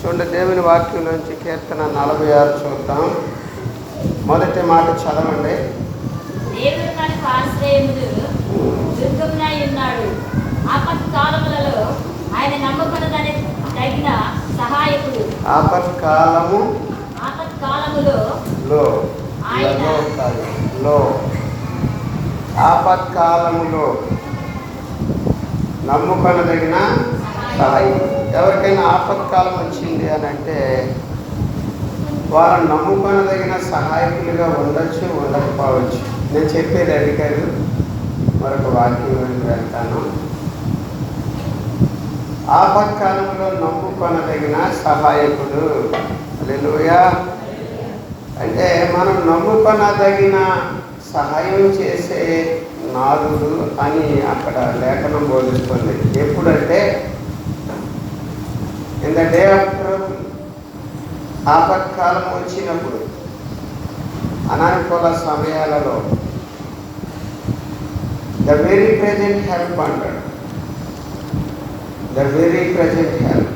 చూడండి, దేవుని వాక్యంలోంచి కీర్తన 46 చూద్దాం. మొదటి మాట చదవండి. దేవుడు మనకు ఆశ్రయములు దుర్గమునై ఉన్నాడు. ఆపత్కాలములలో ఆయన నమ్మకమునకు తగిన సహాయకుడు. ఆపత్కాలములో నమ్ముకొనదగిన సహాయకుడు. ఎవరికైనా ఆపత్కాలం వచ్చింది అని అంటే వారు నమ్ముకొనదగిన సహాయకులుగా ఉండొచ్చు, ఉండకపోవచ్చు. నేను చెప్పేది అడిగారు, మరొక వాక్యం వెళ్తాను. ఆపత్కాలంలో నమ్ముకొనదగిన సహాయకుడు. హల్లెలూయా. అంటే మనం నమ్ముకొనదగిన సహాయం చేసే నాదుడు అని అక్కడ లేఖనం బోధిస్తుంది. ఎప్పుడంటే in the day of trouble, ఆపత్కాలం వచ్చినప్పుడు, అనానుకూల సమయాలలో ద వెరీ ప్రెజెంట్ హెల్ప్ అంటాడు. The very present help.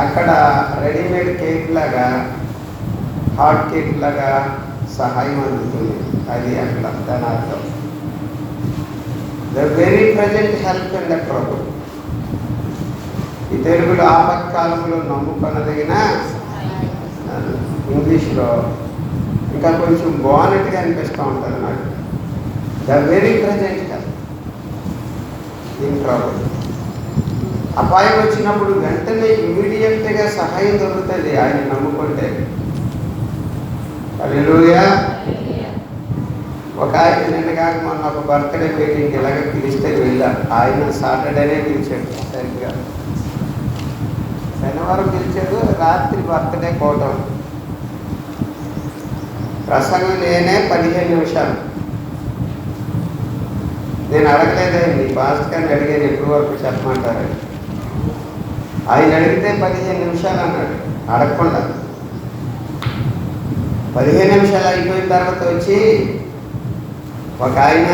అక్కడ రెడీమేడ్ కేక్ లాగా, హాట్ కేక్ లాగా సహాయం అందుతుంది. అది అక్కడ దాని అర్థం. The very present help in the trouble. ఈ తెలుగులో ఆపత్కాలంలో నమ్ముకొనదగిన, ఇంగ్లీష్లో ఇంకా కొంచెం బాగున్నట్టుగా అనిపిస్తూ ఉంటుంది నాకు. The very present help in trouble. అపాయం వచ్చినప్పుడు వెంటనే ఇమీడియట్గా సహాయం దొరుకుతుంది ఆయన నమ్ముకుంటే. హల్లెలూయా. ఒక ఆయన నిన్న కాక మొన్న ఒక బర్త్డే మీటింగ్ ఇలాగ పిలిస్తే వెళ్ళా. ఆయన సాటర్డేనే పిలిచాడు. సరిగ్గా శనివారం పిలిచాడు, రాత్రి బర్త్డే కోవటం. ప్రసంగం నేనే 15 నిమిషాలు. నేను అడగలేదండి, పాస్టర్ గారిని అడిగాను ఎప్పుడు వరకు చెప్పమంటారని. ఆయన అడిగితే 15 నిమిషాలు అన్నాడు, అడగకుండా. 15 నిమిషాలు అయిపోయిన తర్వాత వచ్చి ఒక ఆయన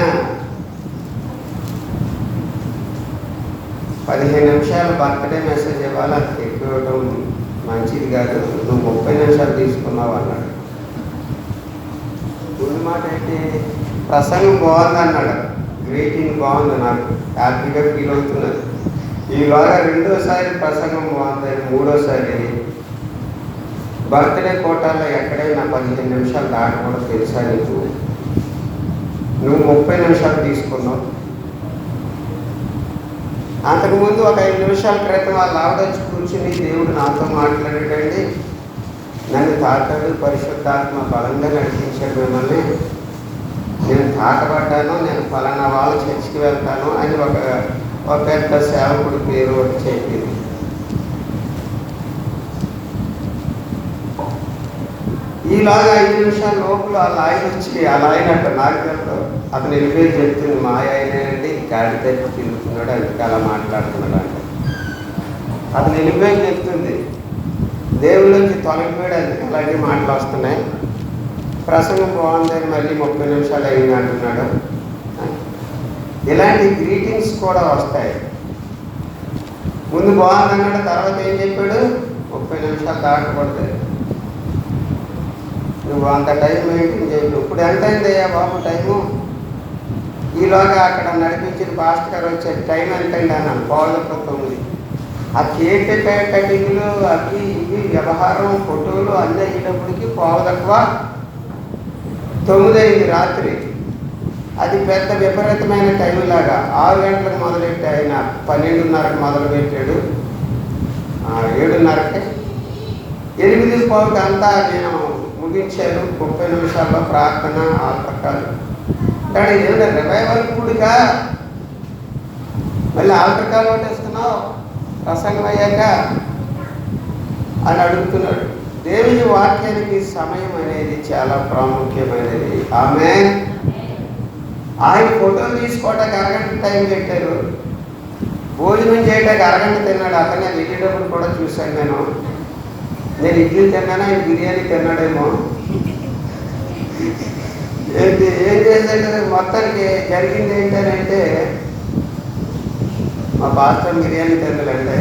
15 నిమిషాలు బర్త్డే మెసేజ్ ఇవ్వాలి, అది ఎక్కువ ఇవ్వడం మంచిది కాదు, నువ్వు 30 నిమిషాలు తీసుకున్నావు అన్నాడు. ముందు మాట ఏంటి? ప్రసంగం బాగుంది అన్నాడు, గ్రీటింగ్ బాగుంది, నాకు హ్యాపీగా ఫీల్ అవుతున్నది. ఈలోగా రెండోసారి ప్రసంగం బాగుంది, మూడోసారి బర్త్డే కోటాల్లో ఎక్కడైనా 15 నిమిషాలు దాటకూడదు తెలుసా నీకు? నువ్వు 30 నిమిషాలు తీసుకున్నావు. అంతకుముందు ఒక 5 నిమిషాల క్రితం వాళ్ళ ఆవిడొచ్చి కూర్చుని దేవుడు నాతో మాట్లాడాడండి, నన్ను తాకాడు, పరిశుద్ధాత్మ బలంగా నడిపించాడు మిమ్మల్ని, నేను తాకబడ్డాను, నేను ఫలానా వాళ్ళ చర్చికి వెళ్తాను అని ఒక పెద్ద సేవకుడి పేరు ఒకటి చెప్పింది. ఈలాగా 5 నిమిషాల లోపల వాళ్ళ ఆయన వచ్చి, వాళ్ళ ఆయన అంట నాకు తెలుసు, అతను వెళ్ళిపోయి చెప్తుంది, మా ఆయనండి గాడి దగ్గర తిరుగుతున్నాడు, అందుకే అలా మాట్లాడుతున్నాడు అంట. అతను వెళ్ళిపోయి చెప్తుంది, దేవుడి నుంచి తొలగిపోయాడు, అందుకే అలాంటి మాటలు వస్తున్నాయి, ప్రసంగం బాగుందని మళ్ళీ 30 నిమిషాలు అయింది అంటున్నాడు. ఇలాంటి గ్రీటింగ్స్ కూడా వస్తాయి. ముందు బాగుందన్నాడు, తర్వాత ఏం చెప్పాడు? 30 నిమిషాలు దాటకూడదు, నువ్వు అంత టైం మెయింటైన్ చేయడు. ఇప్పుడు ఎంత అయిందయ్యా బాబు టైము? ఈలోగా అక్కడ నడిపించిన పాస్టర్ గారు వచ్చారు, టైం ఎంతండి అన్నాను. 9:09. ఆ కేక్ కటింగ్లు అవి ఇవి వ్యవహారం, ఫోటోలు అన్నీ అయ్యేటప్పటికి 9:09 అయింది రాత్రి. అది పెద్ద విపరీతమైన టైం లాగా. 6 గంటలకు మొదలెట్టి ఆయన 12:30కి మొదలుపెట్టాడు, 7:30కి 8:15 అంతా నేను ముగించాను. 30 నిమిషాల్లో ప్రార్థన, ఆల్టర్కాలు. కానీ ఏమిటంటే రివైవల్ కూడిగా మళ్ళీ ఆల్టర్కాలు పట్టేస్తున్నావు ప్రసంగం అయ్యాక అని అడుగుతున్నాడు. దేవుని వాక్యానికి సమయం అనేది చాలా ప్రాముఖ్యమైనది. ఆమేన్. ఆయన ఫోటోలు తీసుకోవడానికి అరగంట టైం పెట్టారు, భోజనం చేయడానికి అరగంట తిన్నాడు. అతనే వెళ్ళేటప్పుడు కూడా చూశాను నేను ఇడ్లీ తిన్నాను, ఆయన బిర్యానీ తిన్నాడేమో. ఏం చేశాడు? మొత్తానికి జరిగింది ఏంటంటే మా పాస్టర్ బిర్యానీ తినలేండి,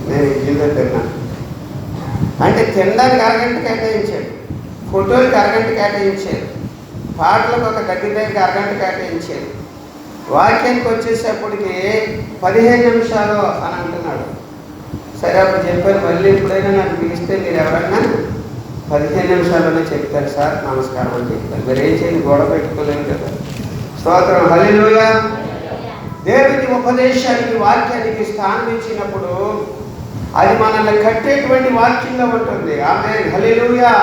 నేను ఇడ్లీతో తినడానికి అరగంట కేటాయించాడు, ఫోటోలకి అరగంట కేటాయించాడు, పాటలకు ఒక గడ్డిదానికి అరగంట కేటాయించాడు. వాక్యానికి వచ్చేసేపటికి 15 నిమిషాలు అని అంటున్నాడు. సరే అప్పుడు చెప్పారు, మళ్ళీ ఎప్పుడైనా నాకు పిలిస్తే మీరు ఎవరన్నా 15 నిమిషాల్లోనే చెప్తారు సార్, నమస్కారం అని చెప్తారు. మరి ఏం చేయండి, గొడవ పెట్టుకోలేము కదా. స్తోత్రం, హల్లెలూయా. దేవుని ఉపదేశానికి వాక్యానికి స్థానం ఇచ్చినప్పుడు అది మనల్ని కట్టేటువంటి వాక్యంగా ఉంటుంది. ఆమేన్, హల్లెలూయా.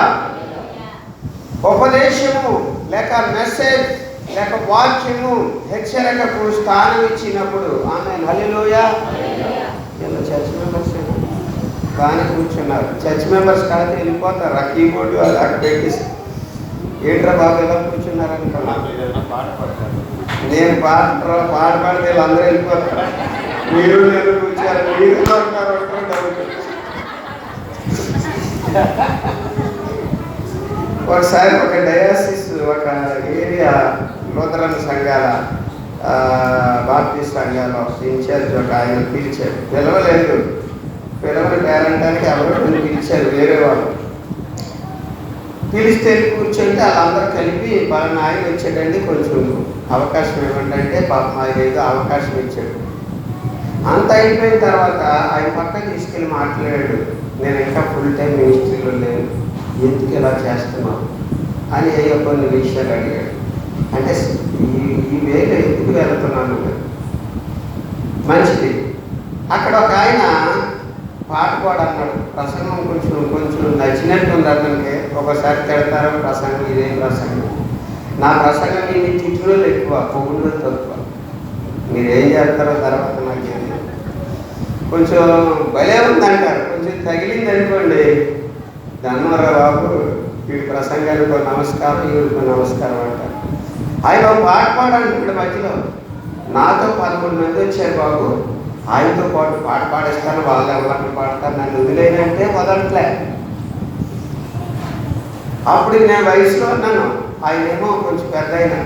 ఉపదేశము లేక మెసేజ్ లేక వాక్యము హెచ్చరికకు స్థానం ఇచ్చినప్పుడు ఆమేన్, హల్లెలూయా. ఇలా చర్చ్ మెంబర్స్ బాగానే కూర్చున్నారు. చర్చ్ మెంబర్స్ కాదు వెళ్ళిపోతారు. ఆ కీబోర్డు అది అక్కడ పెట్టేసి ఏంట్రా బాబు ఎలా కూర్చున్నారు అనుకున్నాను. నేను పాట పాడితే వీళ్ళందరూ వెళ్ళిపోతారు. మీరు నేను కూర్చారు, మీరు దొరుకుతారు డౌట్. ఒకసారి ఒక డయాసిస్ ఒక ఏరియా లూథరన్ సంఘాల బాప్టిస్ట్ సంఘాల ఇన్ఛార్జ్ ఒక ఆయన పిలిచారు. పిలవలేదు, పిలవని పేరంటానికి ఎవరో పిలిచారు వేరే వాళ్ళు. పిలిస్తే కూర్చుంటే వాళ్ళందరూ కలిపి పలానా ఆయన వచ్చాడండి, కొంచెం అవకాశం ఇవ్వండి అంటే పాపం ఆయన ఏదో అవకాశం ఇచ్చాడు. అంత అయిపోయిన తర్వాత ఆయన పక్కన తీసుకెళ్ళి మాట్లాడాడు, నేను ఇంకా ఫుల్ టైం మినిస్ట్రీలో లేను, ఎందుకు ఇలా చేస్తున్నావు అని ఏదో కొన్ని విషయాలు అడిగాడు. అంటే ఈ వేలు ఎందుకు వెళ్తున్నాను, మంచిది. అక్కడ ఒక ఆయన పాట కూడా అన్నాడు, ప్రసంగం కొంచెం నచ్చినట్టు ఉంది అతనికి. ఒకసారి తిడతారు ప్రసంగం, ఇదేం ప్రసంగం, నా ప్రసంగం మీ తిట్టులో ఎక్కువ, పొగుడులో తక్కువ, మీరేం చేస్తారో తర్వాత నాకు కొంచెం భలే ఉందంటారు. కొంచెం తగిలింది అనుకోండి, ధన్వరా బాబు వీడి ప్రసంగానికి నమస్కారం, వీడికి నమస్కారం అంటారు. ఆయన పాట పాడాలి ఇప్పుడు మధ్యలో, నాతో 11 మంది వచ్చారు బాబు, ఆయనతో పాటు పాట పాడేస్తాను, వాళ్ళు ఎవరిని పాడతారు, నన్ను వదిలేనంటే వదలట్లే. అప్పుడు నేను వయసులో ఉన్నాను, ఆయనేమో కొంచెం పెద్ద అయినా.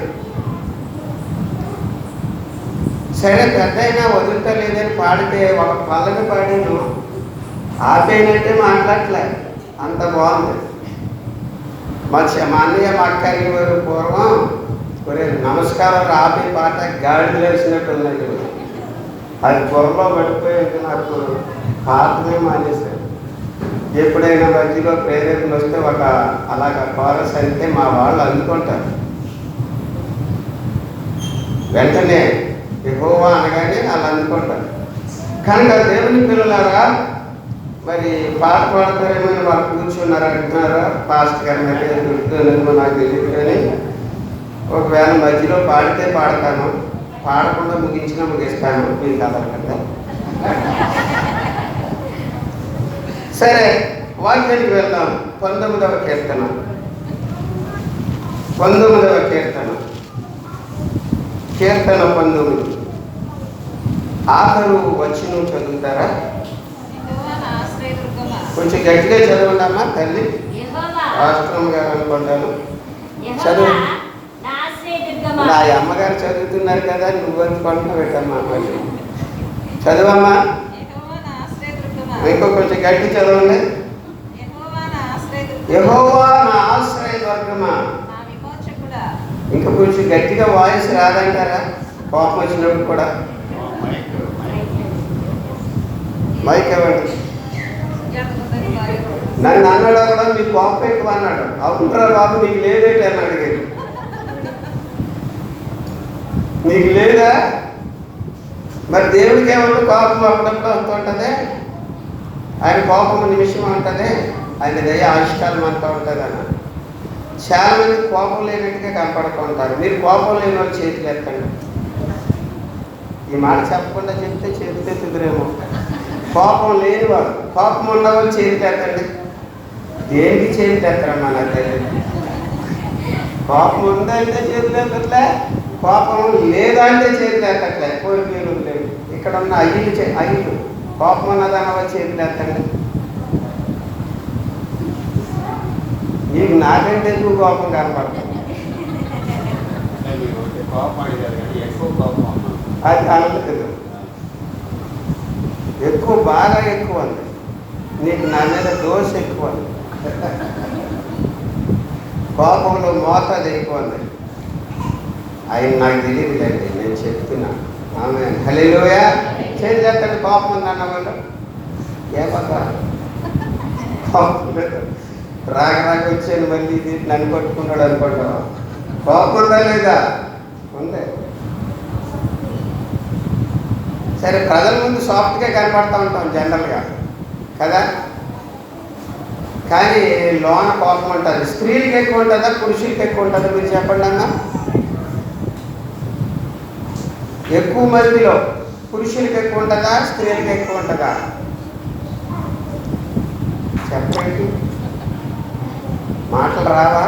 సరే పెద్ద అయినా వదులుతలేదని పాడితే ఒక పల్లవి పాడాను, ఆపేనంటే మాట్లాడలే, అంత బాగుంది. మా అన్నయ్య మా అక్క వారు పూర్వం ఒరే నమస్కారం ఆపే పాట గాడి వేసినట్టు ఉందండి, అది త్వరలో పడిపోయింది. నాకు పాటమే మానేశారు. ఎప్పుడైనా మధ్యలో ప్రేరేపణ వస్తే ఒక అలాగ కోరస్ అయితే మా వాళ్ళు అందుకుంటారు, వెంటనే యెహోవా అనగానే వాళ్ళు అందుకుంటారు. కనుక దేవుని పిల్లలారా, మరి పాట పాడతారేమో వాళ్ళు కూర్చున్నారు అంటున్నారా, పాస్ట్ గారి మధ్య దొరుకుతుందేమో నాకు తెలియదు. కానీ ఒకవేళ మధ్యలో పాడితే పాడతాను, పాడకుండా ముగిస్తాను, మీకు అదనమాట. సరే వాక్యానికి వెళ్దాం. 19వ కీర్తన, 19వ కీర్తన, కీర్తన 19 ఆఖరు వచనం చదువుతారా? కొంచెం గట్టిగా చదవండమ్మా తల్లి. రాష్ట్రం గారు అనుకుంటాను చదువు. నా అమ్మగారు చదువుతున్నారు కదా, నువ్వు అనుకుంటున్నా పెట్టమ్మా, మళ్ళీ చదువమ్మా. ఇంకో కొంచెం గట్టి చదవండి. యెహోవా నా ఆశ్రయ దుర్గమా. ఇంకా కొంచెం గట్టిగా వాయిస్ రాదంటారా కోపం వచ్చినప్పుడు కూడా? మైక్ ఇవ్వండి. నన్ను అన్నాడు కూడా, మీ కోపం ఎక్కువ అన్నాడు. అవునరా బాబు, నీకు లేదేంటి అని అడిగాడు. నీకు లేదా? మరి దేవుడికి ఏమన్నా కోపం అప్పుడప్పుడు అంత ఉంటుంది, ఆయన కోపం నిమిషం ఉంటుంది, ఆయన దయ ఆయుష్కాలం అంతా ఉంటుంది అన్న. చాలా మంది కోపం లేనట్టుగా కనపడుతూ ఉంటారు. మీరు కోపం లేని వాళ్ళు చేతులు ఎత్తండి. ఈ మాట చెప్పకుండా చెప్తే చేతులు ఎత్తుదురేమో. కోపం లేని వాళ్ళు, కోపం ఉన్నవాళ్ళు చేతులు ఎత్తండి. దేనికి చేతులు ఎత్తరమ్మా నాకు తెలియదు. కోపం ఉందంటే చేతులు ఎత్తట్లే, కోపం లేదంటే చేతులు ఎత్తట్లే. కోరికలు లేవు. ఇక్కడ ఉన్న అయ్యిలు కోపం ఉన్నదన్న చేతులు ఎత్తండి. నీకు నాకంటే ఎక్కువ కోపం కనపడుతుంది. అది అనలేదు, ఎక్కువ బాగా ఎక్కువ ఉంది. నీకు నా మీద దోష ఎక్కువ, కోపంలో మోతాదు ఎక్కువ ఉంది. ఆయన నాకు తెలియదులేండి, నేను చెప్తున్నా. ఆమె హల్లెలూయా. చేతులెత్తండి కోపం ఉందన్న వాళ్ళు. ఏమక్క కోపం లేదు, రాక వచ్చాను మళ్ళీ నన్ను కొట్టుకున్నాడు అనుకుంటావా? కోపం ఉందా లేదా? ఉంది. సరే, ప్రజల ముందు సాఫ్ట్గా కనపడతా ఉంటాం జనరల్గా కదా, కానీ లోన కోపం ఉంటుంది. స్త్రీలకు ఎక్కువ ఉంటుందా పురుషులకి ఎక్కువ ఉంటుందా మీరు చెప్పండి అన్న? ఎక్కువ మందిలో పురుషులకి ఎక్కువ ఉంటుందా స్త్రీలకు ఎక్కువ ఉంటుందా? చెప్పండి. మాటలు రావా?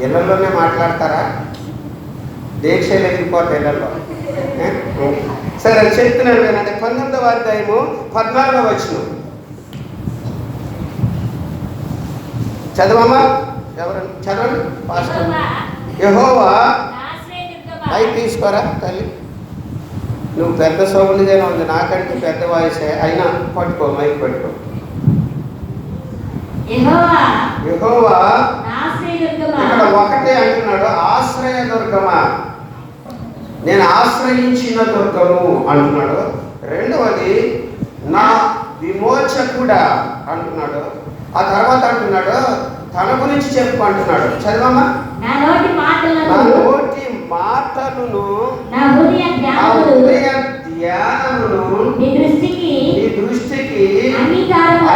ఇళ్లలోనే మాట్లాడతారా? దీక్షలు ఎదిగిపోతాయి ఇళ్లలో. సరే, చెప్తున్నాను వినండి. 19వ అధ్యాయము 14వ వచనం చదవమ్మా. ఎవరు చదవండి? పాస్టర్. యెహోవా అయి తీసుకోరా తల్లి, నువ్వు పెద్ద సౌండ్గానే ఉంది, నాకంటే పెద్ద వాయిసే, అయినా పట్టుకో, మైక్ పట్టుకో. యెహోవా ఇక్కడ ఒకటే అంటున్నాడు, ఆశ్రయ దుర్గమా, నేను ఆశ్రయించిన దుర్గము అంటున్నాడు. రెండవది నా విమోచకుడా అంటున్నాడు. ఆ తర్వాత అంటున్నాడు తన గురించి చెప్పు అంటున్నాడు. చదవమ్మా. నా నోటి మాటలను నా హృదయ ధ్యానమును నీ దృష్టికి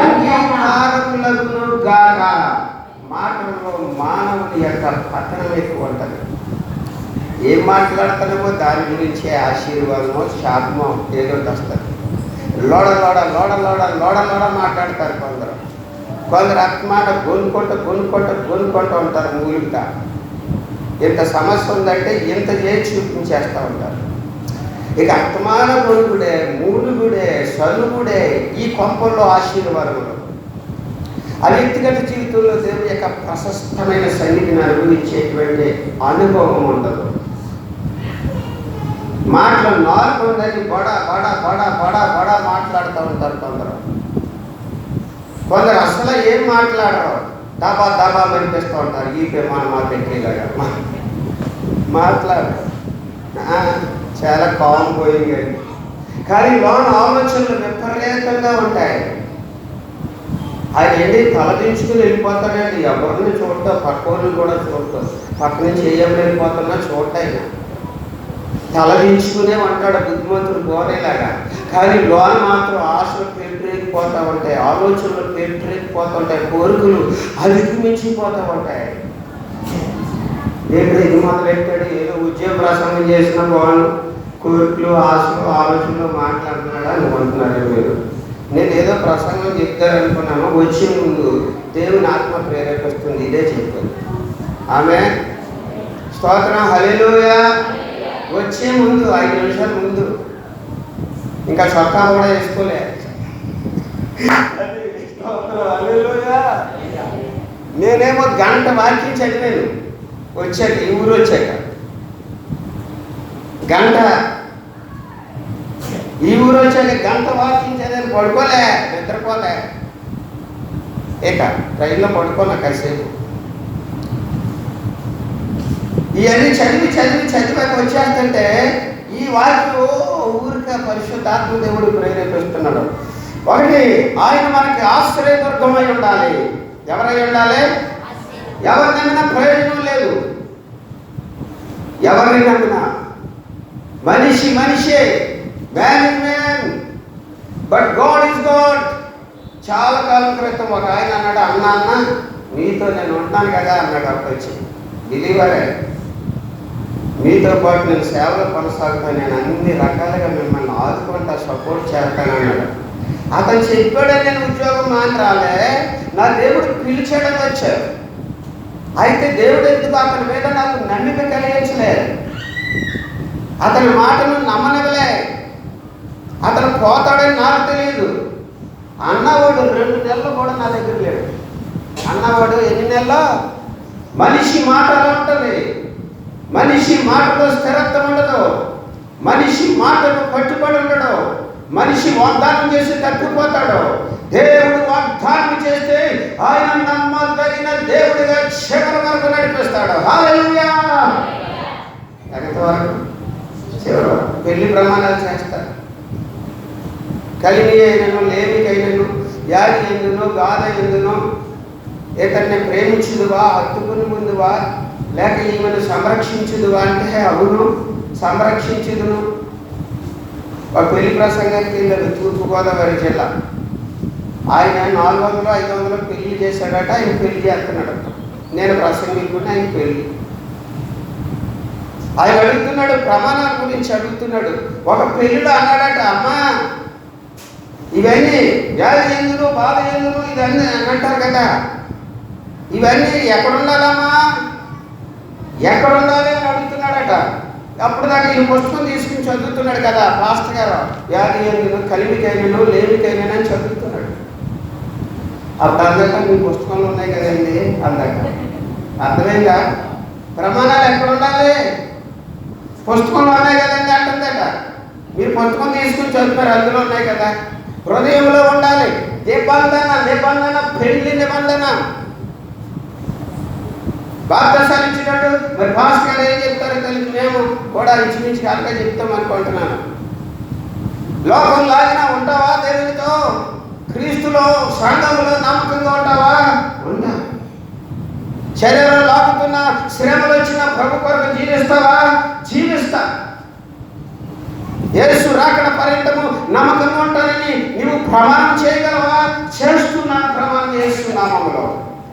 అంగీకారములగును గాక. మాటల్లో మానవుని యొక్క పతనం ఎక్కువ ఉంటుంది. ఏం మాట్లాడుతున్నామో దాని గురించే ఆశీర్వాదమో శాపమో ఏదో వస్తుంది. లోడ లోడ లోడ లోడ లోడ లోడ మాట్లాడతారు కొందరు. కొందరు అత్మాట గొనుక్కుంటూ ఉంటారు. మూలుగా ఇంత సమస్య ఉందంటే ఇంత చేసి చూపించేస్తూ ఉంటారు. ఇక అత్మాన గొనుగుడే, మూలుగుడే, సలుగుడే ఈ కొంపల్లో ఆశీర్వాదములు. ఆ వ్యక్తిగత జీవితంలో దేవుని యొక్క ప్రశస్తమైన సన్నిధిని అనుభవించేటువంటి అనుభవం ఉండదు. మాటలు నాలుగు ఉందని బడ బడ బడ బడ బడ మాట్లాడుతూ ఉంటారు కొందరు. కొందరు అసలు ఏం మాట్లాడరు, దాబా దాబా అనిపిస్తూ ఉంటారు. ఈ ప్రమాణం మా పెట్టేలాగా మాట్లాడరు. చాలా కామ్ పోయింగ్ అని, కానీ లోన ఆలోచనలు విపరీతంగా ఉంటాయి. ఆయన ఏంటి తలదించుకుని వెళ్ళిపోతాడండి. ఎవరిని చూడటం, పక్కని కూడా చూడటం, పక్క నుంచి ఏం వెళ్ళిపోతున్నా చూడటాయిన తలదించుకునే ఉంటాడు బుద్ధిమంతుడు గోరేలాగా. కానీ లోన మాత్రం ఆశలు పెరిగిపోతూ ఉంటాయి, ఆలోచనలు పెరిగిపోతూ ఉంటాయి, కోరికలు అధికి మించిపోతూ ఉంటాయి. ఏంటో ఇది మొదలెట్టాడు, ఏదో ఉద్యోగ ప్రసంగం చేసిన బాగుండు, కోరికలు ఆశలు ఆలోచనలు మాట్లాడుతున్నాడు అనుకుంటున్నారు మీరు. నేను ఏదో ప్రసంగం చెప్తారనుకున్నాను. వచ్చే ముందు దేవుని ఆత్మ ప్రేరేపిస్తుంది, ఇదే చెప్పాను. ఆమె స్తోత్రం, హల్లెలూయా. వచ్చే ముందు 5 నిమిషాల ముందు ఇంకా చొక్కా కూడా వేసుకోలే. స్తోత్రం, హల్లెలూయా. నేనేమో గంట వాక్యం చదివాను వచ్చాక, ఈ ఊరు వచ్చాక గంట, ఈ ఊరు వచ్చాక గంట వాకింగ్ చదివాను. పడుకోలే, నిద్రపోలే. ఇక ట్రైన్లో పడుకోలే కాసేపు. ఇవన్నీ చదివాక వచ్చేస్తుంటే ఈ వాక్యం ఊరికే పరిశుద్ధాత్మ దేవుడు ప్రేరేపిస్తున్నాడు. ఒకటి, ఆయన మనకి ఆశ్రయదుర్గమై ఉండాలి. ఎవరై ఉండాలి? ఎవరిని నమ్మినా ప్రయోజనం లేదు. ఎవరిని నమ్మినా మనిషే, man is man but God is God. చాలా కాలం క్రితం ఒక ఆయన అన్నాడు, అన్న మీతో నేను ఉంటాను కదా అన్నాడు. అప్పుడు వచ్చి బిలీవరే, మీతో పాటు నేను సేవలు కొనసాగుతాను, నేను అన్ని రకాలుగా మిమ్మల్ని ఆదుకుంటా, సపోర్ట్ చేస్తాను అన్నాడు. అతను చెప్పాడని నేను ఉద్యోగం మాత్రాలే, నా దేవుడు పిలిచాడని వచ్చాడు. అయితే దేవుడు ఎందుకు అతని మీద నాకు నమ్మిక కలిగించలేదు, అతని మాటను నమ్మనివ్వలే. అతను పోతాడని నాకు తెలియదు. అన్నవాడు 2 నెలలు కూడా నా దగ్గర లేడు. అన్నవాడు ఎన్ని నెలలు? మనిషి మాటలో ఉంటుంది, మనిషి మాటలో స్థిరత్వం ఉండదు, మనిషి మాటకు కట్టుబడి ఉండడు, మనిషి వాగ్దానం చేసి తప్పిపోతాడు. దేవుడు ఆయన నమ్మదగిన దేవుడిగా చివరి వరకు నడిపిస్తాడు. హల్లెలూయా. ఎంతవరకు? చివరి వరకు. పెళ్లి ప్రమాణాలు చేస్తాడు. కలిమి అయినను, లేమికైనను, వ్యాధి ఎందునో, గాథ ఎందునో, ఇతన్ని ప్రేమించుదువా, హత్తుకుని ముందువా, లేక ఈమెను సంరక్షించుదువా అంటే అవును సంరక్షించుదును. ఒక పెళ్లి ప్రసంగానికి వెళ్ళారు తూర్పుగోదావరి జిల్లా. ఆయన 400, 500 పెళ్లి చేశాడట. ఆయన పెళ్లి చేస్తున్నాడు. నేను ప్రసంగికుని, ఆయన పెళ్లి. ఆయన అడుగుతున్నాడు, ప్రమాణాల గురించి అడుగుతున్నాడు. ఒక పెళ్లిలో అన్నాడట, అమ్మా ఇవన్నీ వ్యాధి ఎందును, బాధ ఎందును, ఇవన్నీ అంటారు కదా, ఇవన్నీ ఎక్కడుండాలమ్మా, ఎక్కడుండాలి అని అడుగుతున్నాడట. అప్పుడు దాకా ఈ పుస్తకం తీసుకుని చదువుతున్నాడు కదా పాస్టర్ గారు. వ్యాధి ఎందును, కలిమికైనను, లేమికైనను అని చదువుతున్నాడు. అప్పుడు అందాక మీ పుస్తకంలో ఉన్నాయి కదండి అందాక అర్థమైందా? ప్రమాణాలు ఎక్కడ ఉండాలి? పుస్తకంలో ఉన్నాయి కదండి అంటుందట. మీరు పుస్తకం తీసుకుని చదువుతారు, అందులో ఉన్నాయి కదా. హృదయంలో ఉండాలి నిబంధన, నిబంధన, పెళ్లి నిబంధన. బాప్తిసాలు ఇచ్చినట్టు మరి పాస్టర్ గారు ఏం చెప్తారో తెలిసి మేము కూడా ఇంచుమించు కాలుగా చెప్తాం అనుకుంటున్నాను. లోకం లాగినా ఉంటావా దేవునితో? క్రీస్తులో సంఘంలో నమ్మకంగా ఉంటావా? ఉండా. శరీరం లాగుతున్న, శ్రమలు వచ్చిన ప్రభు కొరకు జీవిస్తావా? జీవిస్తా. యేసు రాకడ పర్యంతము నమ్మకంగా ఉంటానని నీవు ప్రమాణం చేయగలవా? చేస్తున్నాను ప్రమాణం చేస్తున్నామలో.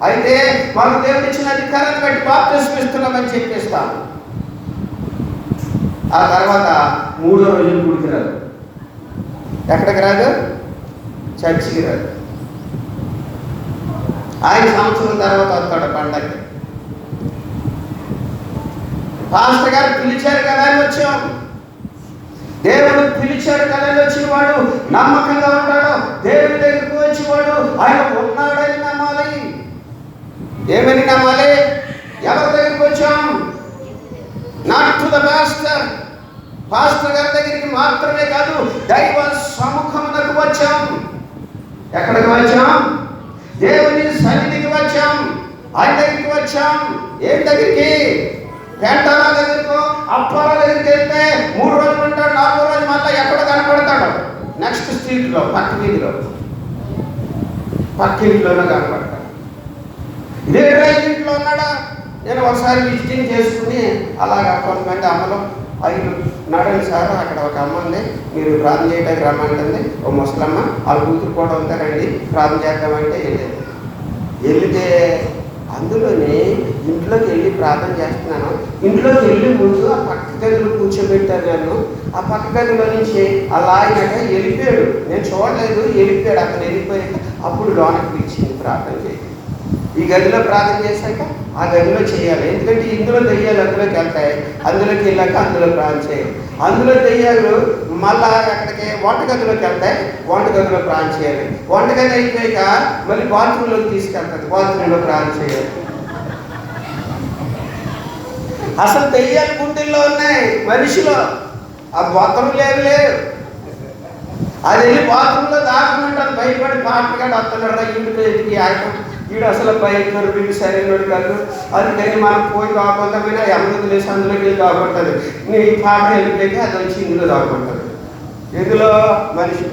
అయితే మాకు దేవుడు ఇచ్చిన అధికారాన్ని బట్టి బాప్తిస్మం ఇస్తున్నామని చెప్పేస్తాను. ఆ తర్వాత 3వ రోజు గుడికి రాదు. ఎక్కడికి రాదు? చర్చికి రాదు. ఆయన సంవత్సరం తర్వాత వస్తాడు పండగకి. పాస్టర్ గారు పిలిచారు కదా అని వచ్చాం. దేవుడు పిలిచాడు కదా అని వచ్చినవాడు నమ్మకంగా ఉంటాడు. దేవుడి దగ్గరికి వచ్చినవాడు ఆయన ఉన్నాడని నమ్మాలి. ఏమని నమ్మాలి? ఎవరి దగ్గరికి వచ్చాం? Not to the pastor. Pastor గారి దగ్గరికి మాత్రమే కాదు, దైవ సముఖమునకు వచ్చాం. ఎక్కడికి వచ్చాం? దేవుని సన్నిధికి వచ్చాం. ఆయన దగ్గరికి వచ్చాం. ఏం దగ్గరికి? పెంటాల దగ్గరకు, అప్పాల దగ్గరికి వెళ్తే 3 రోజులు ఉంటాడు, 4వ రోజు మళ్ళీ ఎక్కడ కనపడతాడు? నెక్స్ట్ స్ట్రీట్లో, పక్క వీధిలో, పక్కింట్లోనే కనపడతాడు. ఇదే ఇంట్లో ఉన్నాడా? నేను ఒకసారి విజిటింగ్ చేసుకుని అలాగా కొంతమంది అమ్మలు 5 నడని సార్ అక్కడ ఒక అమ్మ ఉంది, మీరు ప్రార్థన చేయడానికి రమ్మంటుంది. ఓ ముసలమ్మ వాళ్ళ కూతురు కూడా ఉంటారండి, ప్రార్థన చేద్దామంటే వెళితే అందులోనే ఇంట్లోకి వెళ్ళి ప్రార్థన చేస్తున్నాను. ఇంట్లోకి వెళ్ళి ముందు ఆ పక్క గదిలో కూర్చోబెట్టారు నన్ను. ఆ పక్క గదిలో నుంచి అలా అయినాక వెళ్ళిపోయాడు. నేను చూడలేదు, వెళ్ళిపోయాడు. అతను వెళ్ళిపోయాక అప్పుడు లోనకి పిలిచింది ప్రార్థన చేయి. ఈ గదిలో ప్రార్థన చేశాక ఆ గదిలో చేయాలి. ఎందుకంటే ఇందులో దెయ్యాలు అందులోకి వెళ్తాయి. అందులోకి వెళ్ళాక అందులో ప్రార్థన చేయాలి. అందులో దెయ్యాలు మళ్ళా అక్కడికి వంటగదిలోకి వెళ్తాయి. వంటగదిలో ప్రార్థన చేయాలి. వంటగది అయిపోయాక మళ్ళీ బాత్రూంలోకి తీసుకెళ్తాది. బాత్రూంలో ప్రార్థన చేయాలి. అసలు దెయ్యాలు గుండెల్లో ఉన్నాయి మనిషిలో. ఆ బాత్రూంలు ఏమి లేవు. అది వెళ్ళి బాత్రూంలో దాక్కున్నట్టు భయపడి పాటగాడు వస్తున్నాడు. ఇంటికి ఎదిగి ఆయన వీడు అసలు భయంకరు, వీడు సరైనడు కాదు. అందుకని మనం పోయి దాక్కుంటామైనా ఎమ్మది లేసి అందులోకి వెళ్ళి దాక్కుంటుంది. నీ పాట వెళ్ళిపోయాక అది వచ్చి ఇందులో దాక్కుంటుంది. ఇందులో మనిషి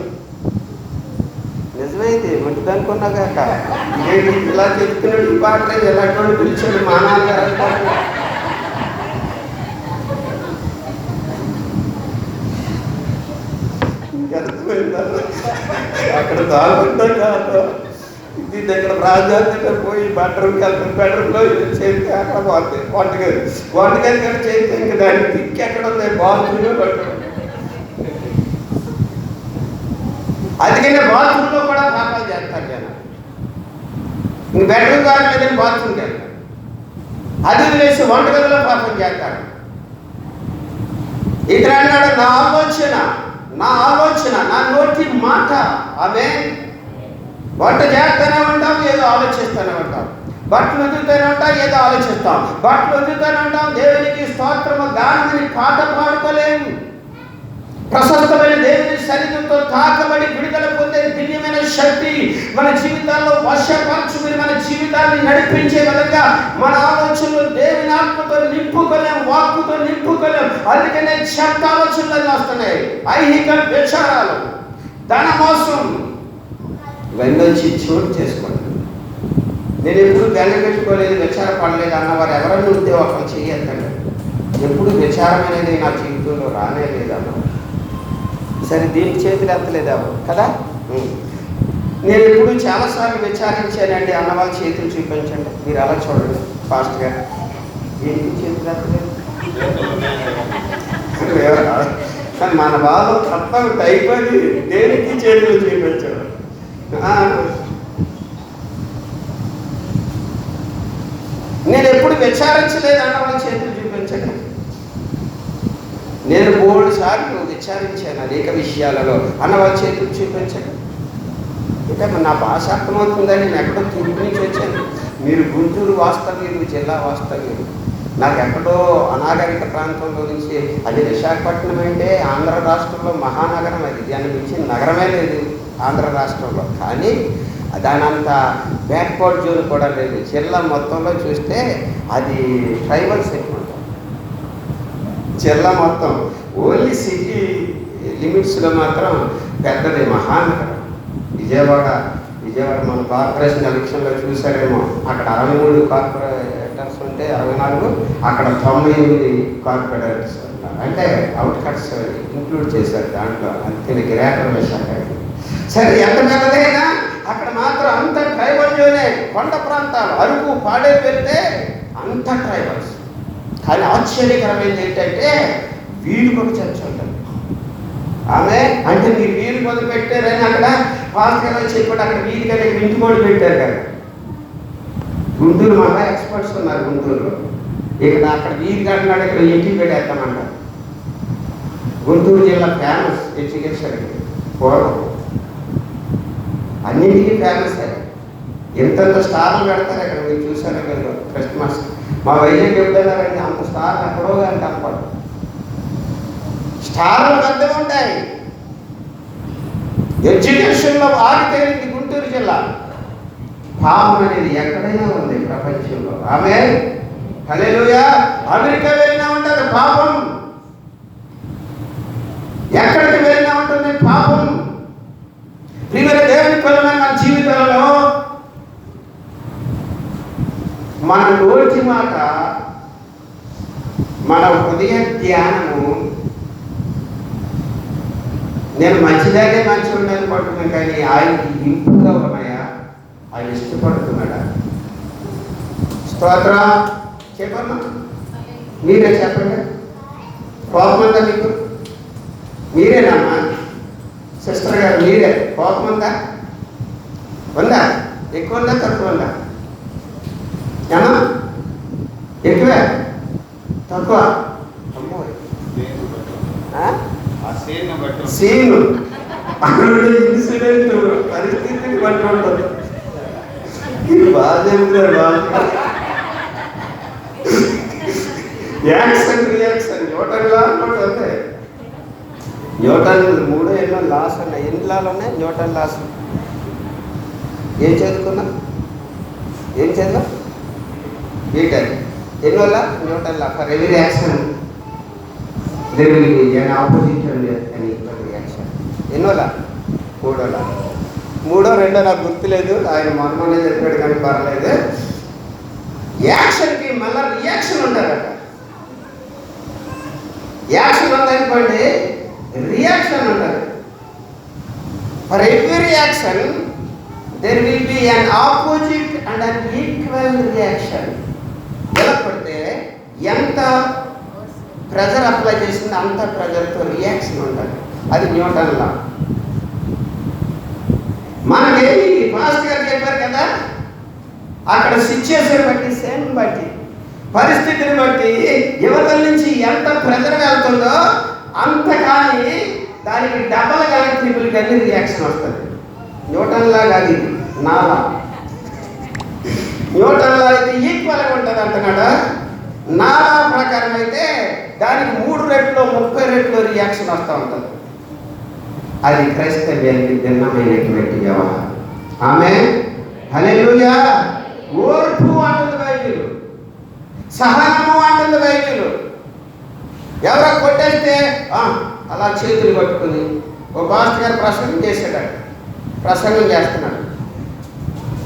నిజమైతే మంచిది అనుకున్నాక ఇలా చెప్తున్నాడు. ఈ పాట ఎలాంటి పిలిచాడు మా నాన్నగారు. అక్కడ దాక్కుంటాం కాదు. ఇది దగ్గర ప్రాధాన్యత పోయి బెడ్రూమ్కి వెళ్తాం. బెడ్రూమ్లో చేస్తే అక్కడ వంటగది కానీ చేస్తే ఇంకా దాని దిక్కు ఎక్కడ ఉంది? బాత్రూమ్లో బెడ్రూమ్. అందుకనే బాత్రూంలో కూడా పాపాలు చేస్తారు జనం. ఇంక బెడ్రూమ్ ద్వారా లేదని బాత్రూమ్కి వెళ్తారు. అది వదిలేసి వంటగదిలో పాపం చేస్తారు. ఇతర అన్నాడు, నా ఆలోచన నా నోటి మాట. ఆమె వంట చేస్తూనే ఉంటాం, ఏదో ఆలోచిస్తూనే ఉంటాం. బట్టలు వదులుతూనే ఉంటాం, ఏదో ఆలోచిస్తాం. బట్టలు వదులుతూనే ఉంటాం, దేవునికి స్తోత్రము గానమని పాట పాడుకోలేము. ప్రశస్తమైన దేవుని శరీరంతో తాకబడి విడుదల పొందే దివ్యమైన శక్తి మన జీవితాల్లో వశపరచుకుని మన జీవితాన్ని నడిపించే విధంగా మన ఆలోచనలు దేవుని ఆత్మతో నింపుకోలేం, వాక్కుతో నింపుకోలేం. అందుకనే చెత్త ఆలోచనలు వస్తున్నాయి, ఐహిక విచారాలు, ధన మోసం, ఇవన్నీ వచ్చి చోటు చేసుకోండి. నేను ఎప్పుడు బెంగపెట్టుకోలేదు, విచారపడలేదు అన్నవారు ఎవరన్నా ఉంటే ఒకరు చేయొద్దండి. ఎప్పుడు విచారం అనేది నా జీవితంలో రానే లేదన్న. సరే దీనికి చేతులు ఎత్తలేదా కదా? నేను ఎప్పుడు చాలాసార్లు విచారించానండి అన్నవాళ్ళ చేతులు చూపించండి. మీరు అలా చూడండి ఫాస్ట్ గా. దేనికి చేతులు ఎత్తలేదు? కానీ మన బాధ తప్ప అయిపోయి దేనికి చేతులు చూపించడం. నేను ఎప్పుడు విచారించలేదు అన్నవాళ్ళ చేతులు చూపించండి. నేను 3 సార్లు విచారించాను అనేక విషయాలలో అన్నవాళ్ళ చేతులు చూపించండి. అంటే నా భాష అర్థమవుతుందని నేను ఎక్కడో తూర్పు నుంచి వచ్చాను. మీరు గుంటూరు వాస్తవ్యులు, జిల్లా వాస్తవ్యులు. నాకు ఎక్కడో అనాగరిక ప్రాంతంలో నుంచి, అది విశాఖపట్నం అంటే ఆంధ్ర రాష్ట్రంలో మహానగరం, అది దాన్ని మించిన నగరమే లేదు ఆంధ్ర రాష్ట్రంలో. కానీ దానంత బ్యాక్వర్డ్ జోన్ కూడా లేదు. జిల్లా మొత్తంలో చూస్తే అది ట్రైబల్స్ ఎక్కువ ఉంటారు. జిల్లా మొత్తం ఓన్లీ సిటీ లిమిట్స్లో మాత్రం పెద్దది మహానగరం విజయవాడ. మన కార్పొరేషన్ ఎలక్షన్లో చూసారేమో, అక్కడ 63 కార్పొరేటర్స్ ఉంటే 64, అక్కడ 98 కార్పొరేటర్స్ ఉంటారు. అంటే అవుట్ కట్స్ ఇంక్లూడ్ చేశారు దాంట్లో. అంతే గ్రేటర్ విశాఖ. సరే, ఎంత పెద్దదైనా అక్కడ మాత్రం అంత ట్రైబల్ జోనే. కొండ ప్రాంతాలు, అరకు, పాడేరు వెళ్తే అంత ట్రైబల్స్. కానీ ఆశ్చర్యకరమైనది ఏంటంటే వీరికి ఒక చర్చ ఉంటుంది. ఆమె అంటే మీరు వీరు మొదలు పెట్టారని అక్కడ పాస్టర్ చెప్పాడు. అక్కడ వీధి కానీ ఇంటి కూడా పెట్టారు కదా. గుంటూరు మహా ఎక్స్పర్ట్స్ ఉన్నారు గుంటూరులో. ఇక్కడ అక్కడ వీధి కట్టినాడు, ఇక్కడ ఇంటికి పెట్టేస్తామంట. గుంటూరు జిల్లా ఫేమస్ ఎడ్యుకేషన్ పూర్వం, అన్నింటికీ ఫేమస్. ఎంతెంత స్టార్లు పెడతారు అక్కడ. మీరు చూసారు కదా క్రిస్మస్. మా వైజాగ్ చెప్తున్నారండి, అంత స్టార్లు ఎక్కడో కానీ కనపడదు. స్టార్లు పెద్దగా ఉంటాయి. ఎడ్యుకేషన్లో ఆగితేరింది గుంటూరు జిల్లా. పాపం అనేది ఎక్కడైనా ఉంది ప్రపంచంలో. ఆమె హల్లెలూయా. అమెరికా వెళ్ళినా ఉంటుంది పాపం, ఎక్కడికి వెళ్ళినా ఉంటుంది పాపం. ప్రియమైన దేవుని పిల్లలైన మన జీవితంలో మన నోటి మాట, మన హృదయ ధ్యానము, నేను మంచిదాగే మంచి ఉండాలని పడుతున్నాను, కానీ ఆయనకి ఇంపుగా ఉన్నాయా? ఆయన ఇష్టపడుతున్నాడా? స్తోత్రం చెప్పమ్మా, మీరే చెప్పండి. కోపం ఉందా మీకు? మీరేనమ్మా సిస్టర్ గారు, మీరే. కోపం ఉందా? ఉందా? ఎక్కువ ఉందా తక్కువ ఉందా? ఏమా ఎక్కువే తక్కువ? అమ్మో సీను ఇన్సిడెంట్ పరిస్థితిని బట్టి ఉంటుంది. ఇది బాగా చెప్తారు. యాక్షన్ రియాక్షన్ న్యూటన్లా ఉంటుంది. న్యూటన్ 3 ఎన్నో లాస్ ఉన్నాయి. ఎన్ని లాలు ఉన్నాయి? Newton laws. ఏం చదువుకున్నా? ఏం చదివా? బీటెక్. ఎన్నో law? Newton law. For every action there will be an opposite and an equal reaction. ఎన్నో లా? 3వ లా. 3వ 2వ నాకు గుర్తులేదు, ఆయన మొన్ననే చెప్పాడు కానీ పర్లేదు. యాక్షన్కి మళ్ళీ రియాక్షన్ ఉంటారట. యాక్షన్ ఉందనుకోండి, రియాక్షన్ ఉంటుంది. For every action there will be an opposite and an equal reaction. ఎలా పడితే ఎంత ప్రెజర్ అప్లై చేసింది అంత ప్రెజర్తో రియాక్షన్ ఉంటుంది. అది న్యూటన్ లా. మనకి మాస్టర్ గారు చెప్పారు కదా, అక్కడ సిచ్యుయేషన్ బట్టి, సేమ్ బట్టి, పరిస్థితిని బట్టి యువతల నుంచి ఎంత ప్రెజర్ వెళ్తుందో అంత కానీ దానికి డబల్ కానీ ట్రిపుల్ కానీ రియాక్షన్ వస్తుంది. న్యూటన్ లా కాదు, ఇది నాలా. న్యూటన్ లా అయితే ఈక్వల్గా ఉంటుంది అంటున్నాడా. నాలా ప్రకారం అయితే దానికి 3 రెట్లు 30 రెట్లు రియాక్షన్ వస్తూ ఉంటుంది. అది క్రైస్తవ్యానికి భిన్నమైనటువంటి వ్యవహారం. ఆమేన్, హల్లెలూయా. ఓర్పు అంటుంది బైబిల్, సహనము అంటుంది బైబిల్. ఎవరో కొట్టేస్తే అలా చేతులు పట్టుకుని ఒక పాస్టర్ గారు ప్రసంగం చేసేటాడు, ప్రసంగం చేస్తున్నాడు.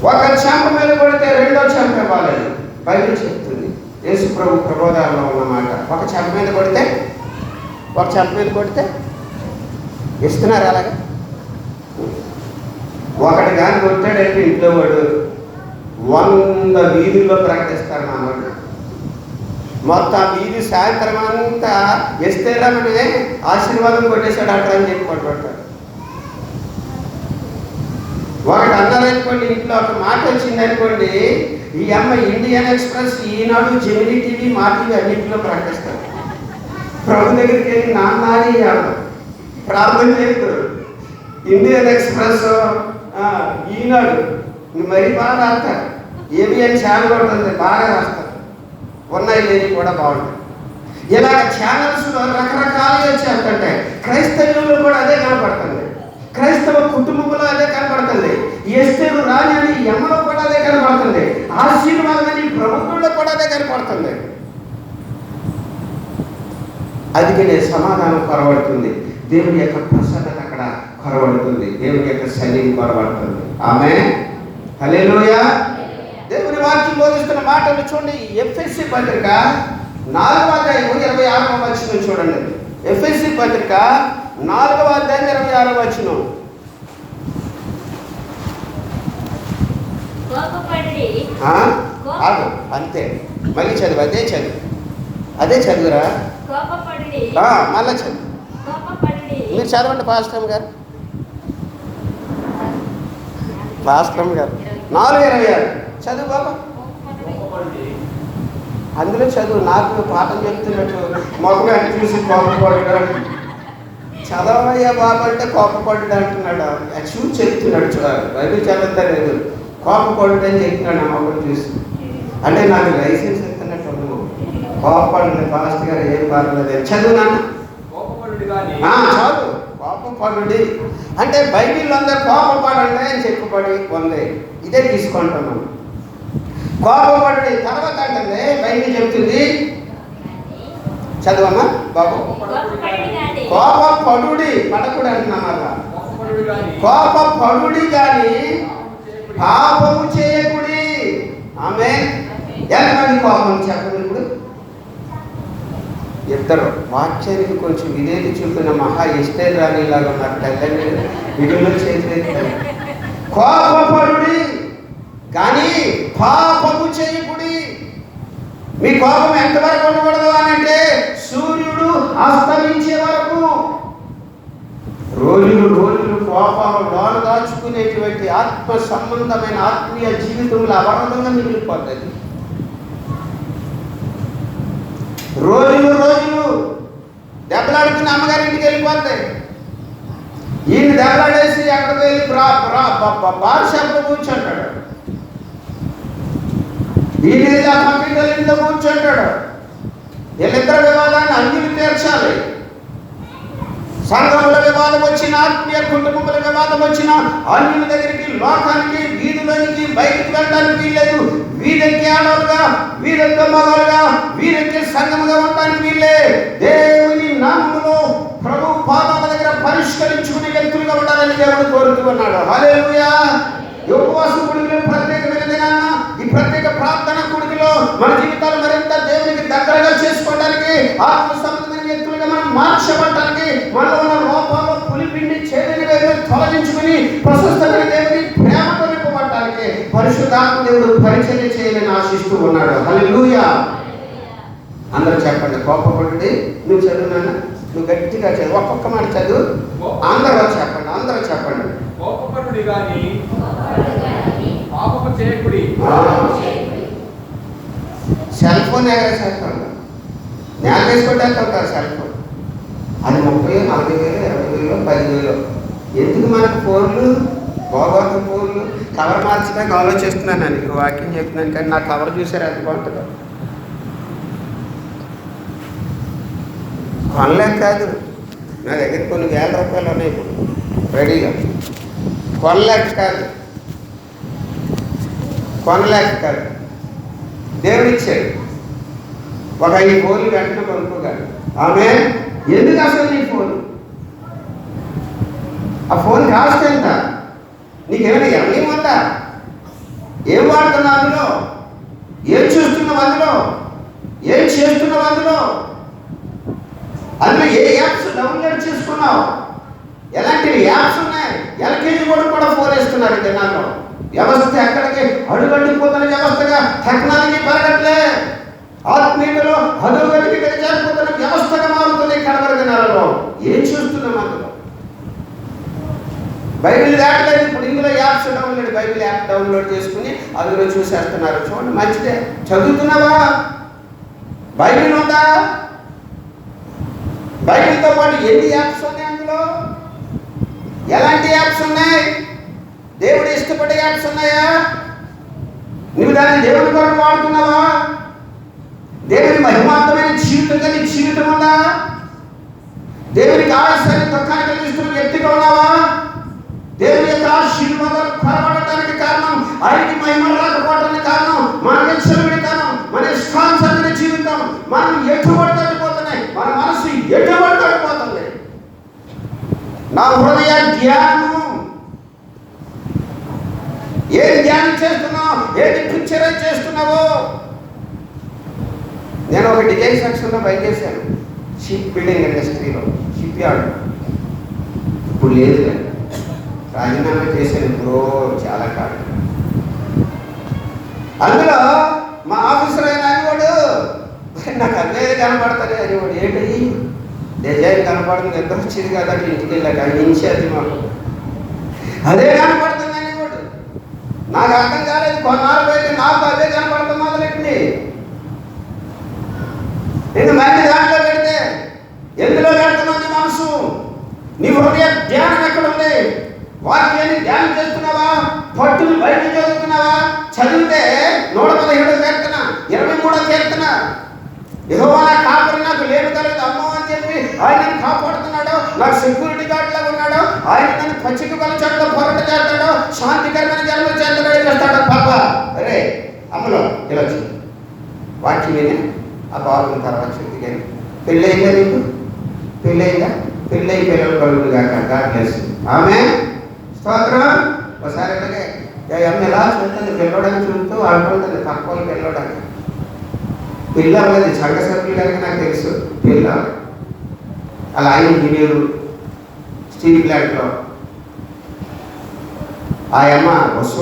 ఒక చెంప మీద కొడితే రెండో చెంప ఇవ్వాలని బైబిల్ చెప్తుంది. యేసు ప్రభు ప్రబోధాల్లో ఉన్నమాట. ఒక చెంప మీద కొడితే ఇస్తున్నారు. అలాగా ఒకటి కానీ కొట్టాడంటే ఇంట్లో వాడు 100 వీధుల్లో ప్రకటిస్తారు. నా వాడు మొత్తం వీధి సాయంత్రం అంతా ఎస్తేరామనే ఆశీర్వాదం కొట్టేశాడు అట్లా అని చెప్పి కొట్టుకుంటాడు. ఒకటి అన్నారనుకోండి, ఇంట్లో ఒక మాట వచ్చింది అనుకోండి, ఈ అమ్మ ఇండియన్ ఎక్స్ప్రెస్, ఈనాడు, జెమినీ టీవీ, మా టీవీ అన్నింటిలో ప్రకటిస్తారు. ప్రభు దగ్గరికి వెళ్ళి నాని ప్రార్థన చేస్తారు. ఇండియన్ ఎక్స్ప్రెస్, ఈనాడు మరీ బాగా రాస్తారు. ఏబిఎన్ ఛానల్ ఉంటుంది, బాగా రాస్తారు. ఉన్నాయి లేని కూడా బాగుంటాయి. ఇలాగ ఛానల్స్లో రకరకాలుగా చేస్తుంటాయి. క్రైస్తవ్యంలో కూడా అదే కనపడుతుంది. క్రైస్తవ కుటుంబంలో అదే కనపడుతుంది. ఎస్తేరు రాణి అని యమ్మలో కూడా అదే కనపడుతుంది. ఆశీర్వాదం అని ప్రభుత్వంలో కూడా అదే కనపడుతుంది. అందుకనే సమాధానం కొరబడుతుంది. దేవుని యొక్క ప్రసన్నత అక్కడ కొరబడుతుంది. దేవుని యొక్క సన్నిధి కొరబడుతుంది. ఆమేన్, హల్లెలూయా. దేవుని వాక్యం బోధిస్తున్న మాటలు చూడండి. ఎఫెసీ పత్రిక 4వ అధ్యాయం 26వ వచనం చూడండి. ఎఫెసీ పత్రిక 4వ అధ్యాయం 26వ వచనం. అంతే, మళ్ళీ చదువు, అదే చదువురా, మళ్ళా చదువు. మీరు చదవండి పాస్టర్ గారు. 4:26 చదువు బాబా. అందులో చదువు. నాకు పాఠం చెప్తున్నట్టు మొక్కగా చూసి కోపపడ్డాడు. చదవయ్యా బాబా అంటే కోపపడ్డాడు అంటున్నాడు. చూసి చెప్తున్నాడు. చూడాలి, బైబిల్ చదువుతారు లేదు, కోపపడ్డాడు అని చెప్తున్నాడు. ఆ మొక్కను చూసి అంటే నాకు లైసెన్స్ ఇస్తున్నట్టు కోపపడండి పాస్టర్ గారు, ఏం పర్లేదు చదువు నాన్న. చదువు. కోపపడుడి అంటే బైబిల్ అందరూ కోపపడండి అని చెప్పబడి ఉంది. ఇదే తీసుకుంటున్నాం. కోపపడుడి తర్వాత అంటే బైబిల్ చెప్తుంది. చదువమ్మా బాబు. కోపపడుడి, పడకుడు అంటున్నామా. కోపపడుడి కానీ పాపము చేయకుడి. ఆమేన్. ఎంతమంది కోపం చెప్పండి. ఇప్పుడు ఇద్దరు వాక్యానికి కొంచెం విధేయత చూపిన మహా ఎస్టేర్ రాణిలాగా ఉన్నారు. తల్లి విడుదల చేతులు. కోపపడుడి కానీ పాపము చేయకుడి. మీ కోపం ఎంతవరకు ఉండకూడదు అని అంటే సూర్యుడు అస్తమించే వరకు. రోజులు కోపాలు లోన దాచుకునేటువంటి ఆత్మ సంబంధమైన ఆత్మీయ జీవితంలో అపరాధంగా మిగిలిపోతుంది. రోజులు దెబ్బలాడుకుని అమ్మగారింటికి వెళ్ళిపోతాయి. ఈయన దెబ్బలాడేసి అక్కడికి వెళ్ళి బార్ షాప్లో కూర్చుంటాడు. ఈయన ఆ కంప్యూటర్ ఇంట్లో కూర్చుంటాడు. వీళ్ళిద్దరు వివాదాన్ని అంజులు తీర్చాలి. సంఘముల వివాదం వచ్చిన, ఆత్మీయ కుటుంబముల వివాదం వచ్చిన, అన్యుల దగ్గరికి, లోకానికి, వీధులకి బయటికి వెళ్ళడానికి వీల్లేదు. వీరెక్కి ఆడవాళ్ళుగా, వీరెక్కి మగవాళ్ళుగా, వీరెక్కి సంఘముగా ఉండడానికి వీళ్ళే. దేవుని నామములో ప్రభు పాదాల దగ్గర పరిష్కరించుకునే వ్యక్తులుగా ఉండాలని దేవుడు కోరుతూ ఉన్నాడు. హల్లెలూయా. ఉపవాస కూడికలో ప్రత్యేకమైన దినాన్న ఈ ప్రత్యేక ప్రార్థన కూడికలో మన జీవితాలు మరింత దేవునికి దగ్గరగా చేసుకోవడానికి, ఆత్మ సంబంధమైన వ్యక్తులుగా మనం మార్చబడటానికి, మనలో ఉన్న లోపాలు పులిపిండి చేతులు తొలగించుకుని ప్రశస్తమైన దేవుని ప్రేమతో నింపబడటానికి పరిశుద్ధాత్మ దేవుడు పరిచర్య చేయాలని ఆశిస్తూ ఉన్నాడు. హల్లెలూయా. అందరూ చెప్పండి. కోపపడి నువ్వు చదువునా, నువ్వు గట్టిగా చదువు. ఒక్కొక్క మాట చదువు. అందరూ చెప్పండి. కోపపడుడి గాని పాపము చేయకుడి. Cell phone ఎగరేసేస్తాను. నేను వేసుకోవడానికి ఉంటారు సెల్ ఫోన్. అది 30,000, 40,000, 20,000, 10,000. ఎందుకు మనకు ఫోన్లు, భోగవత ఫోన్లు? కవర్ మార్చడానికి ఆలోచిస్తున్నాను. నీకు వాక్యం చెప్తున్నాను కానీ నా కవర్ చూసారు ఎంత బాగుంటుందో. కొనలేక కాదు, నా దగ్గర కొన్ని వేల రూపాయలు ఉన్నాయి. ఇప్పుడు రెడీగా. కొనలేక కాదు, కొనలేక కాదు, దేవుడిచ్చాడు. ఒక 5 ఫోన్లు వెంటనే కొనుక్కోగలరు. ఆమె ఎందుకు అసలు నీ ఫోన్? ఆ ఫోన్ కాస్ట్ ఎంత? నీకేమైనా ఎవరి ఉందా? ఏం వాడుతున్నావు అందులో? ఏం చూస్తున్నావు అందులో? ఏం చేస్తున్నావు అందులో? అందులో ఏ యాప్స్ డౌన్లోడ్ చేసుకున్నావు? ఎలాంటి యాప్స్ ఉన్నాయి? ఎల్కేజీ కూడా ఫోన్ వేస్తున్నారు ఈ దినాల్లో. వ్యవస్థ ఎక్కడికి అడుగడ్డిపోతున్న వ్యవస్థగా టెక్నాలజీ పెరగట్లే. ఆత్మీయతలో అధోగతికి దిగజారిపోతున్న వ్యవస్థగా మారుతుంది కడవరి దినాలలో. ఏం చూస్తున్నాం అందులో? బైబిల్ దాటలేదు. ఇప్పుడు ఇందులో apps download, Bible app download చేసుకుని అందులో చూసేస్తున్నారు. చూడండి, మంచిదే. చదువుతున్నావా? బైబిల్ ఉందా? బైబిల్తో పాటు ఎన్ని యాప్స్ ఉన్నాయి అందులో? ఎలాంటి యాప్స్ ఉన్నాయి? దేవుడు ఇష్టపడే యాప్స్ ఉన్నాయా? నువ్వు దాన్ని దేవుని కొరకు వాడుతున్నావా? దేవుని మహిమాత్మైన జీవితం కలిగి జీవితం ఉందా? దేవునికి ఆలస్యాన్ని దుఃఖాన్ని కలిగిస్తున్న వ్యక్తిగా ఉన్నావా? దేవుని యొక్క ఆశీర్వాదాలు కొరబడటానికి కారణం, ఆయనకి మహిమ రాకపోవడానికి కారణం, మన విచ్చలవిడి కారణం, మన ఇష్టానుసరమైన జీవితం. మనం ఎటుబడిపోతున్నాయి, మన మనసు ఎటుబడిపోతుంది. నా హృదయ ధ్యానము ఏది ధ్యానం చేస్తున్నావు? ఏది పిక్చరైజ్ చేస్తున్నావో? నేను ఒక డిజైన్ సెక్షన్లో పనిచేశాను, షిప్ బిల్డింగ్ ఇండస్ట్రీలో, షిప్ యార్డ్. ఇప్పుడు లేదు, రాజీనామా చేశాను ఇప్పుడు చాలా కాలం. అందులో మా ఆఫీసర్ అయిన అనేవాడు, నాకు అదే కనపడతానే అనేవాడు. ఏంటి డిజైన్ కనపడుతుంది, ఎంత వచ్చింది కదా ఇంటికి వెళ్ళాక ఇన్ఛార్జి మాకు అదే కనపడుతుంది అనేవాడు. నాకు అర్థం కాలేదు. కొన్నాళ్ళు పోయి నాకు అదే కనపడతాం మొదలెట్టింది. నేను మంచి దాంట్లో పెడితే ఎందులో పెడుతున్నావు? నీ మనసు, నీ హృదయ ధ్యానం ఎక్కడ ఉంది? వాక్యాన్ని ధ్యానం చేస్తున్నావా? పట్టును బయట చదువుతున్నావా? చదివితే 117వ కీర్తన, 23వ కీర్తన, యెహోవా నా కాపరి, నాకు లేమి కలగదు అమ్మో అని చెప్పి ఆయన కాపాడుతున్నాడు. నాకు సెక్యూరిటీ గార్డ్ లాగా ఉన్నాడు. ఆయన నన్ను పచ్చిక బలచంలో పోరాట చేస్తాడు, శాంతికరమైన జన్మలు చేస్తాడు. పాప అరే అమ్మలో ఇలా వాక్యం విని ఆ బాగున్న తర్వాత చెప్తే కానీ పెళ్ళయిందా? నీకు పెళ్ళయిందా? పెళ్ళయి పిల్లలు కలుగులు కాక గాడ్ బ్లెస్. ఆమె స్తోత్రం. ఒకసారి అలాగే అమ్మ ఎలా చూస్తుంది, పిల్లడానికి చూస్తూ ఆడుకుంటుంది తక్కువ పిల్లడానికి. పిల్ల అవ్వలేదు, సంఘ సభ్యులు కనుక నాకు తెలుసు. పిల్ల అలా ఆయన ఇంజనీరు స్టీల్ ప్లాంట్లో ఆ అమ్మ వస్తువు